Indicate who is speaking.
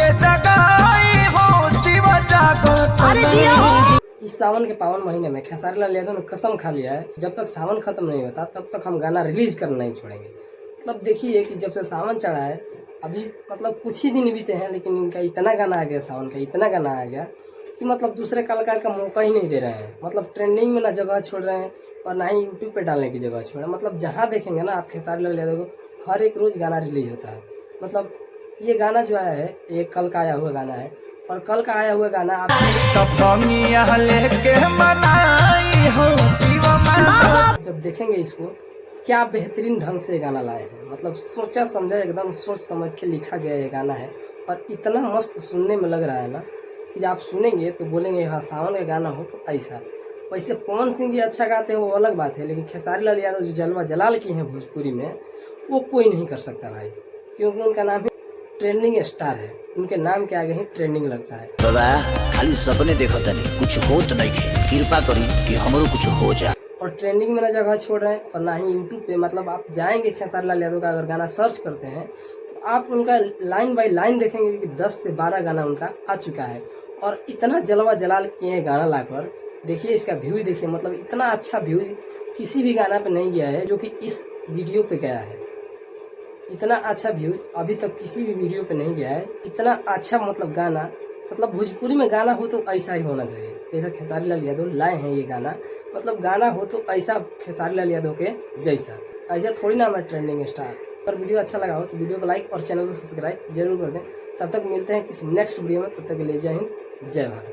Speaker 1: के जगाई हो शिव जागो।
Speaker 2: इस सावन के पावन महीने में खेसारी लाल यादव ने कसम खा लिया है, जब तक सावन खत्म नहीं होता तब तक हम गाना रिलीज करना नहीं छोड़ेंगे। मतलब देखिए कि जब से सावन चढ़ा है, अभी मतलब कुछ ही दिन बीते हैं, लेकिन इनका इतना गाना आ गया, सावन का इतना गाना आ गया कि मतलब दूसरे कलाकार का मौका ही नहीं दे रहे हैं। मतलब ट्रेंडिंग में ना जगह छोड़ रहे हैं और ना ही यूट्यूब पे डालने की जगह छोड़ रहे हैं। मतलब जहाँ देखेंगे ना आप खेसारी लाल यादव को, हर एक रोज़ गाना रिलीज होता है। मतलब ये गाना जो आया है, ये कल का आया हुआ गाना है, और कल का आया हुआ गाना आप जब देखेंगे इसको, क्या बेहतरीन ढंग से गाना लाए हैं। मतलब सोचा समझा, एकदम सोच समझ के लिखा गया ये गाना है, और इतना मस्त सुनने में लग रहा है ना कि आप सुनेंगे तो बोलेंगे हाँ सावन का गाना हो तो ऐसा। वैसे पवन सिंह जी अच्छा गाते हैं वो अलग बात है, लेकिन खेसारी लाल यादव जो जलवा जलाल की हैं भोजपुरी में, वो कोई नहीं कर सकता भाई, क्योंकि उनका नाम ही ट्रेंडिंग स्टार है। उनके नाम के आगे ही ट्रेंडिंग लगता है।
Speaker 3: बाबा खाली सपने देखो तनी, कुछ होत नहीं है, कृपा करी कि हमरो कुछ हो जाए।
Speaker 2: और ट्रेंडिंग में ना जगह छोड़ रहे हैं और ना ही यूट्यूब पे। मतलब आप जाएंगे खेसारी लाल यादव का अगर गाना सर्च करते हैं तो आप उनका लाइन बाय लाइन देखेंगे कि 10 से 12 गाना उनका आ चुका है, और इतना जलवा जलाल किए हैं गाना लाकर। देखिए इसका व्यूज देखिए, मतलब इतना अच्छा व्यूज किसी भी गाना पे नहीं गया है जो कि इस वीडियो पे गया है। इतना अच्छा व्यूज अभी तक किसी भी वीडियो पे नहीं गया है। इतना अच्छा मतलब गाना, मतलब भोजपुरी में गाना हो तो ऐसा ही होना चाहिए जैसा खेसारी लाल यादव लाए हैं ये गाना। मतलब गाना हो तो ऐसा खेसारी लाल यादव के जैसा, ऐसा थोड़ी ना मैं ट्रेंडिंग स्टार। अगर वीडियो अच्छा लगा हो तो वीडियो को लाइक और चैनल को सब्सक्राइब जरूर कर दें। तब तक मिलते हैं किसी नेक्स्ट वीडियो में, तब तक के लिए जय हिंद जय भारत।